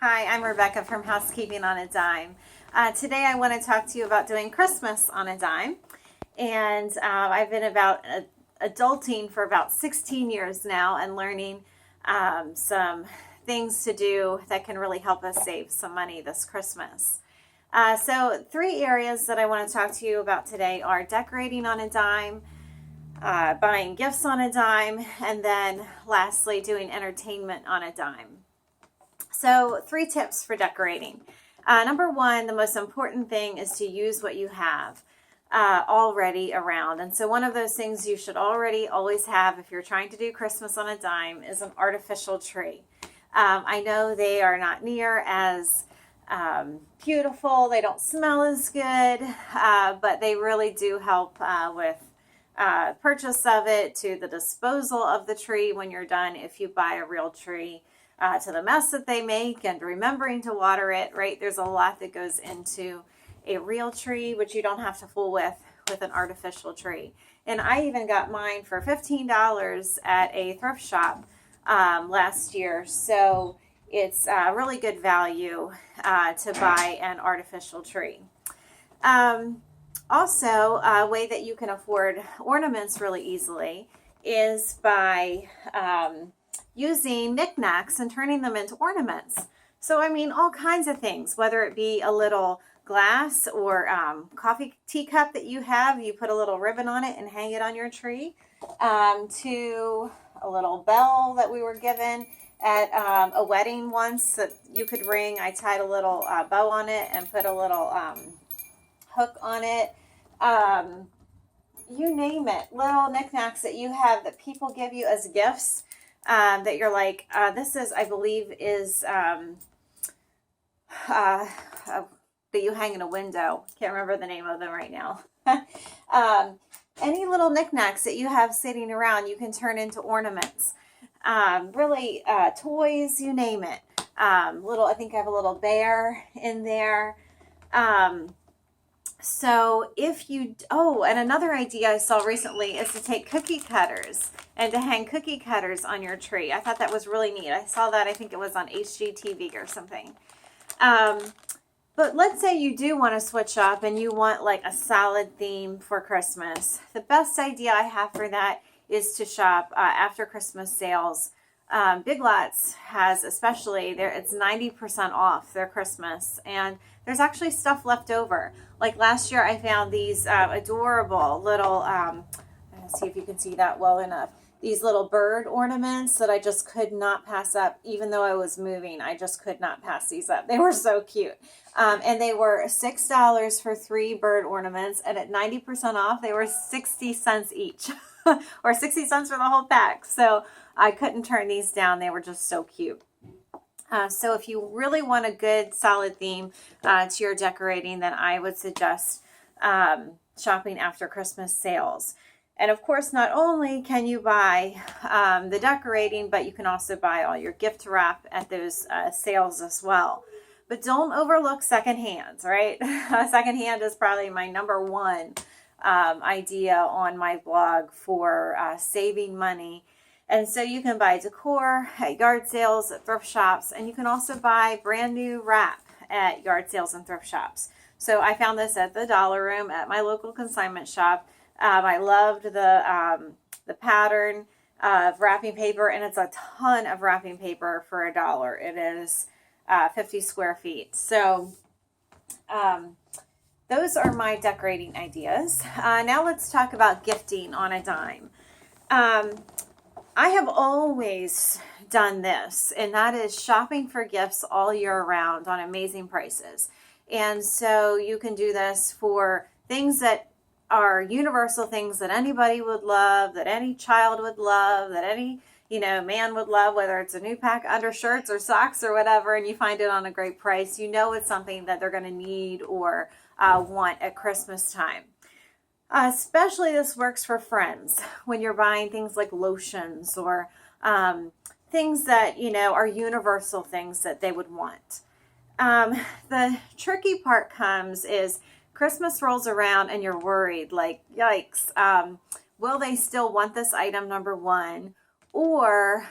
Hi, I'm Rebecca from Housekeeping on a Dime. Today I want to talk to you about doing Christmas on a dime. And I've been adulting for about 16 years now and learning some things to do that can really help us save some money this Christmas. So, three areas that I want to talk to you about today are decorating on a dime, buying gifts on a dime, and then lastly, doing entertainment on a dime. So, three tips for decorating. Number one, the most important thing is to use what you have already around. And so, one of those things you should already always have if you're trying to do Christmas on a dime is an artificial tree. I know they are not near as beautiful, they don't smell as good, but they really do help with purchase of it, to the disposal of the tree when you're done if you buy a real tree, to the mess that they make and remembering to water it, right? There's a lot that goes into a real tree, which you don't have to fool with an artificial tree. And I even got mine for $15 at a thrift shop last year. So it's really good value to buy an artificial tree. Also, a way that you can afford ornaments really easily is by using knickknacks and turning them into ornaments. So, I mean, all kinds of things, whether it be a little glass or coffee teacup that you have, you put a little ribbon on it and hang it on your tree, to a little bell that we were given at a wedding once that you could ring. I tied a little bow on it and put a little hook on it. You name it, little knickknacks that you have that people give you as gifts, that you're like, this is, I believe, is that you hang in a window. Can't remember the name of them right now. Any little knickknacks that you have sitting around, you can turn into ornaments. Really, toys, you name it. I think I have a little bear in there. So and another idea I saw recently is to take cookie cutters and to hang cookie cutters on your tree. I thought that was really neat. I saw that, I think it was on HGTV or something. But let's say you do want to switch up and you want like a solid theme for Christmas. The best idea I have for that is to shop after Christmas sales. Big Lots has, especially there, it's 90% off their Christmas, and there's actually stuff left over. Like last year, I found these adorable little, let's see if you can see that well enough. These little bird ornaments that I just could not pass up, even though I was moving. I just could not pass these up. They were so cute. And they were $6 for 3 bird ornaments, and at 90% off, they were 60 cents each, or 60 cents for the whole pack. So I couldn't turn these down. They were just so cute. So if you really want a good solid theme to your decorating, then I would suggest shopping after Christmas sales. And of course, not only can you buy the decorating, but you can also buy all your gift wrap at those sales as well. But don't overlook secondhands, right? Secondhand is probably my number one idea on my blog for saving money. And so you can buy decor at yard sales, at thrift shops, and you can also buy brand new wrap at yard sales and thrift shops. So I found this at the Dollar Room at my local consignment shop. I loved the pattern of wrapping paper, and it's a ton of wrapping paper for $1. It is 50 square feet. So those are my decorating ideas. Now let's talk about gifting on a dime. I have always done this, and that is shopping for gifts all year round on amazing prices. And so you can do this for things that are universal, things that anybody would love, that any child would love, that any man would love, whether it's a new pack of undershirts or socks or whatever, and you find it on a great price. You know it's something that they're going to need or want at Christmas time. Especially this works for friends when you're buying things like lotions or things that, are universal things that they would want. The tricky part comes is Christmas rolls around and you're worried, like, yikes, will they still want this item, number one? Or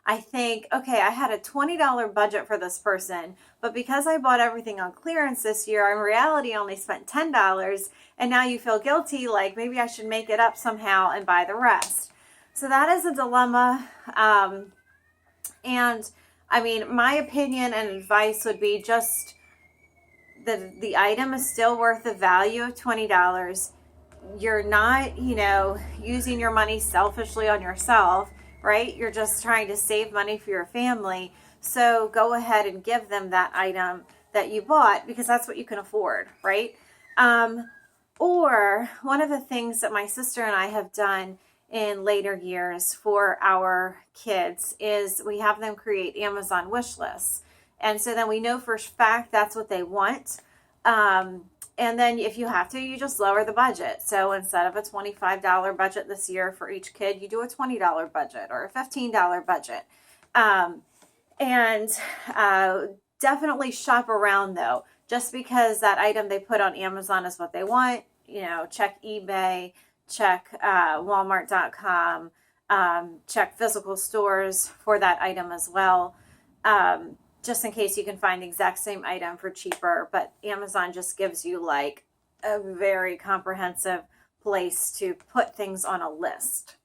I think, okay, I had a $20 budget for this person, but because I bought everything on clearance this year, in reality I only spent $10, and now you feel guilty, like maybe I should make it up somehow and buy the rest. So that is a dilemma. And I mean, my opinion and advice would be just the item is still worth the value of $20. You're not, using your money selfishly on yourself, right? You're just trying to save money for your family. So go ahead and give them that item that you bought because that's what you can afford, right? Or one of the things that my sister and I have done in later years for our kids is we have them create Amazon wish lists. And so then we know for a fact that's what they want. And then if you have to, you just lower the budget. So instead of a $25 budget this year for each kid, you do a $20 budget or a $15 budget. And definitely shop around though. Just because that item they put on Amazon is what they want, check eBay, check Walmart.com, check physical stores for that item as well. Just in case you can find the exact same item for cheaper, but Amazon just gives you like a very comprehensive place to put things on a list.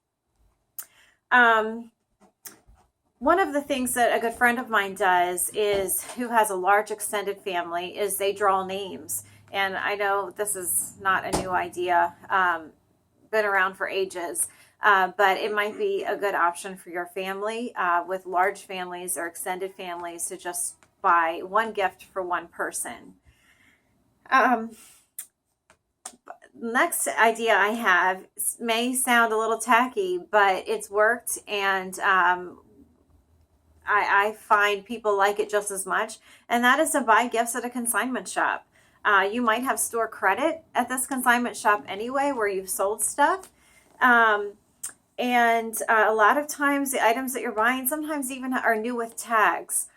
One of the things that a good friend of mine does is, who has a large extended family, is they draw names. And I know this is not a new idea, been around for ages. But it might be a good option for your family with large families or extended families to just buy one gift for one person. Next idea I have may sound a little tacky, but it's worked, and I find people like it just as much, and that is to buy gifts at a consignment shop. You might have store credit at this consignment shop anyway, where you've sold stuff. And a lot of times the items that you're buying sometimes even are new with tags.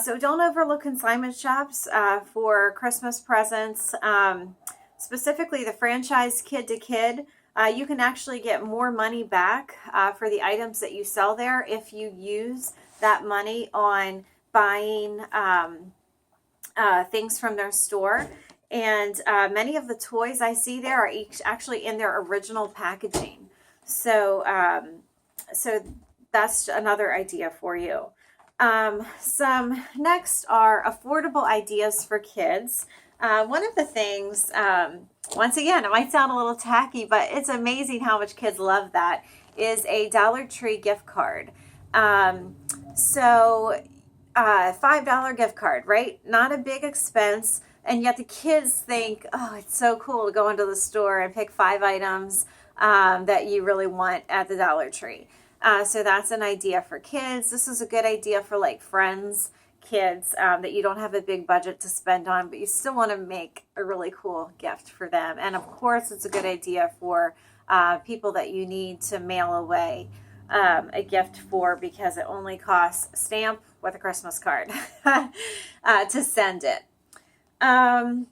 So don't overlook consignment shops for Christmas presents. Specifically the franchise kid to kid. You can actually get more money back for the items that you sell there if you use that money on buying things from their store. And many of the toys I see there are actually in their original packaging. So that's another idea for you. Some next are affordable ideas for kids. One of the things, once again, it might sound a little tacky, but it's amazing how much kids love that, is a Dollar Tree gift card. $5 gift card, right? Not a big expense. And yet the kids think, oh, it's so cool to go into the store and pick 5 items that you really want at the Dollar Tree. So that's an idea for kids. This is a good idea for like friends, kids that you don't have a big budget to spend on, but you still want to make a really cool gift for them. And of course, it's a good idea for people that you need to mail away a gift for, because it only costs a stamp with a Christmas card to send it. And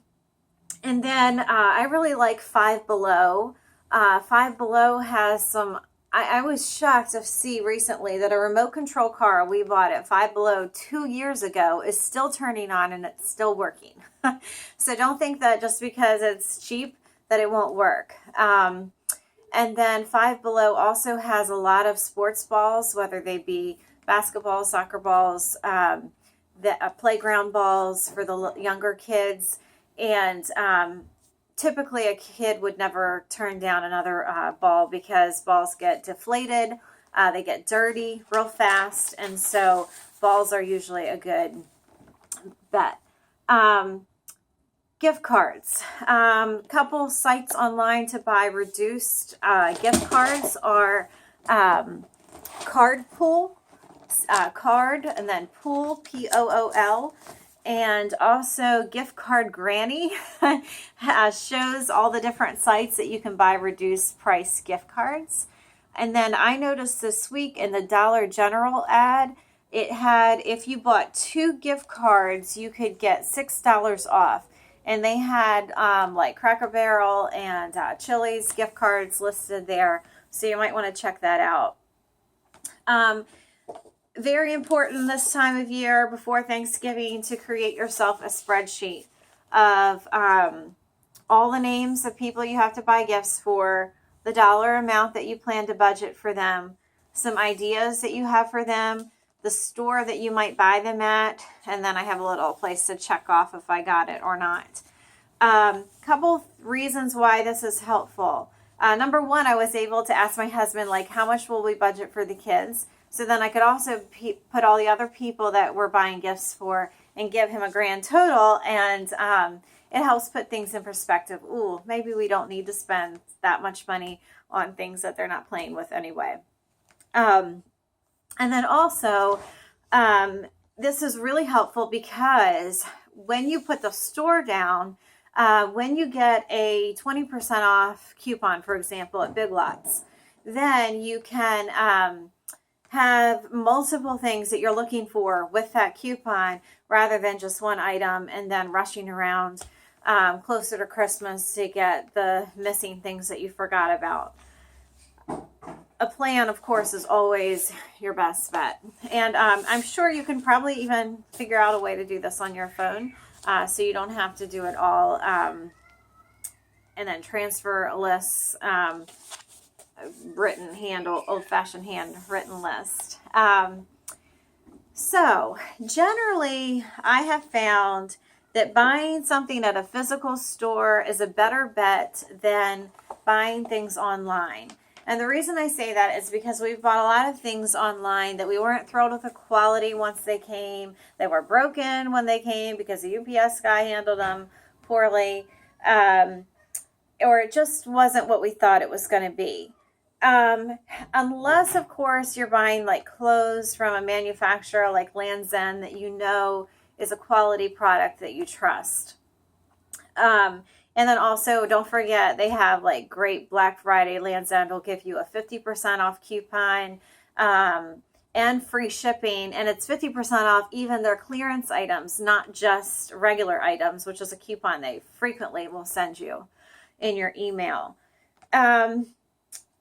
then I really like Five Below. Five Below has some, I was shocked to see recently that a remote control car we bought at Five Below 2 years ago is still turning on and it's still working. So don't think that just because it's cheap that it won't work. And then Five Below also has a lot of sports balls, whether they be basketball, soccer balls, playground balls for the younger kids. And typically a kid would never turn down another ball, because balls get deflated, they get dirty real fast, and so balls are usually a good bet. Gift cards. Couple sites online to buy reduced gift cards are Cardpool, card, and then Pool, Pool, and also Gift Card Granny shows all the different sites that you can buy reduced price gift cards. And then I noticed this week in the Dollar General ad, it had, if you bought 2 gift cards, you could get $6 off. And they had like Cracker Barrel and Chili's gift cards listed there. So you might want to check that out. Very important this time of year before Thanksgiving to create yourself a spreadsheet of all the names of people you have to buy gifts for, the dollar amount that you plan to budget for them, some ideas that you have for them, the store that you might buy them at, and then I have a little place to check off if I got it or not. Couple reasons why this is helpful. Number one, I was able to ask my husband, like, how much will we budget for the kids? So then I could also put all the other people that we're buying gifts for and give him a grand total. And it helps put things in perspective. Ooh, maybe we don't need to spend that much money on things that they're not playing with anyway. And then also, this is really helpful because when you put the store down, when you get a 20% off coupon, for example, at Big Lots, then you can have multiple things that you're looking for with that coupon rather than just one item and then rushing around closer to Christmas to get the missing things that you forgot about. A plan, of course, is always your best bet. And I'm sure you can probably even figure out a way to do this on your phone so you don't have to do it all and then transfer lists, written old-fashioned handwritten list. So generally, I have found that buying something at a physical store is a better bet than buying things online. And the reason I say that is because we've bought a lot of things online that we weren't thrilled with the quality once they came. They were broken when they came because the UPS guy handled them poorly. Or it just wasn't what we thought it was going to be. Unless, of course, you're buying like clothes from a manufacturer like Lands' End that you know is a quality product that you trust. And then also, don't forget, they have like great Black Friday. Lands' End will give you a 50% off coupon and free shipping. And it's 50% off even their clearance items, not just regular items, which is a coupon they frequently will send you in your email.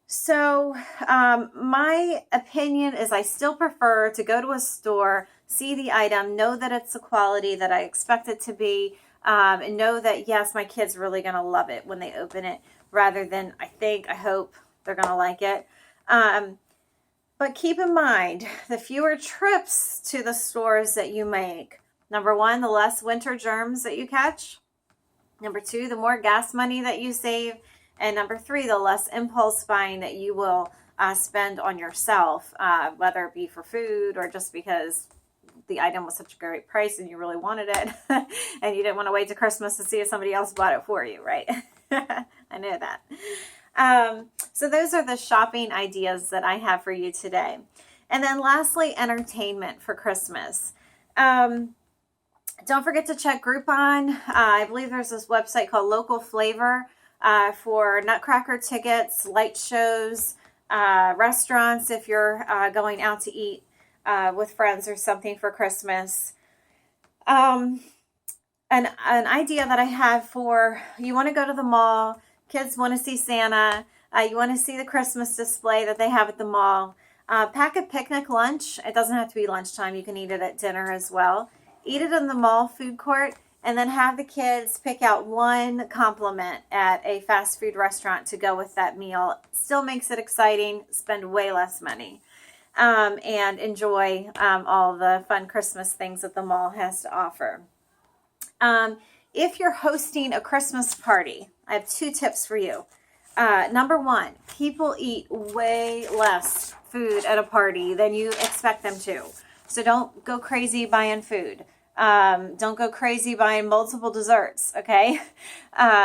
So my opinion is I still prefer to go to a store, see the item, know that it's the quality that I expect it to be, and know that, yes, my kid's really going to love it when they open it, rather than I hope they're going to like it. But keep in mind, the fewer trips to the stores that you make, number one, the less winter germs that you catch. Number two, the more gas money that you save. And number three, the less impulse buying that you will spend on yourself, whether it be for food or just because the item was such a great price and you really wanted it and you didn't want to wait to Christmas to see if somebody else bought it for you, right? I know that. So those are the shopping ideas that I have for you today. And then lastly, entertainment for Christmas. Don't forget to check Groupon. I believe there's this website called Local Flavor for Nutcracker tickets, light shows, restaurants if you're going out to eat with friends or something for Christmas. An idea that I have for, you want to go to the mall, kids want to see Santa, you want to see the Christmas display that they have at the mall. Pack a picnic lunch. It doesn't have to be lunchtime. You can eat it at dinner as well. Eat it in the mall food court, and then have the kids pick out one compliment at a fast food restaurant to go with that meal. Still makes it exciting, spend way less money, and enjoy all the fun Christmas things that the mall has to offer. If you're hosting a Christmas party, I have 2 tips for you. Number one, people eat way less food at a party than you expect them to. So don't go crazy buying food. Don't go crazy buying multiple desserts, okay?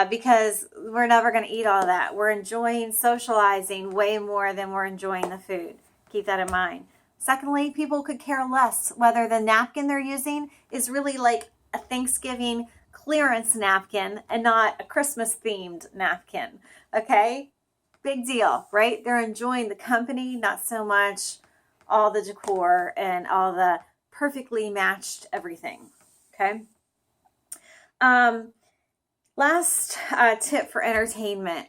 Because we're never going to eat all that. We're enjoying socializing way more than we're enjoying the food. Keep that in mind. Secondly, people could care less whether the napkin they're using is really like a Thanksgiving clearance napkin and not a Christmas themed napkin, okay? Big deal, right? They're enjoying the company, not so much all the decor and all the perfectly matched everything, okay? Last tip for entertainment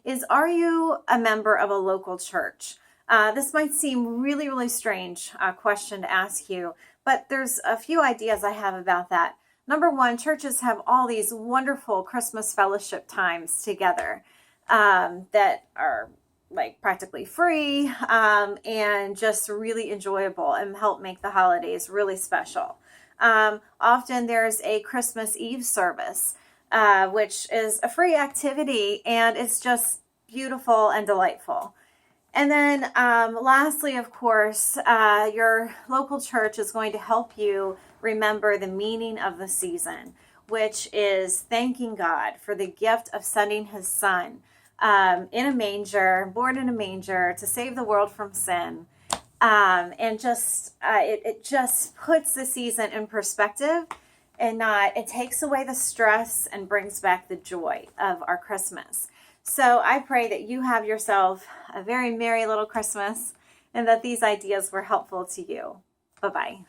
is, are you a member of a local church? This might seem really, really strange question to ask you, but there's a few ideas I have about that. Number one, churches have all these wonderful Christmas fellowship times together that are like practically free and just really enjoyable and help make the holidays really special. Often there's a Christmas Eve service, which is a free activity, and it's just beautiful and delightful. And then lastly, of course, your local church is going to help you remember the meaning of the season, which is thanking God for the gift of sending his son in a manger, born in a manger to save the world from sin. And just it just puts the season in perspective, and it takes away the stress and brings back the joy of our Christmas. So I pray that you have yourself a very merry little Christmas and that these ideas were helpful to you. Bye-bye.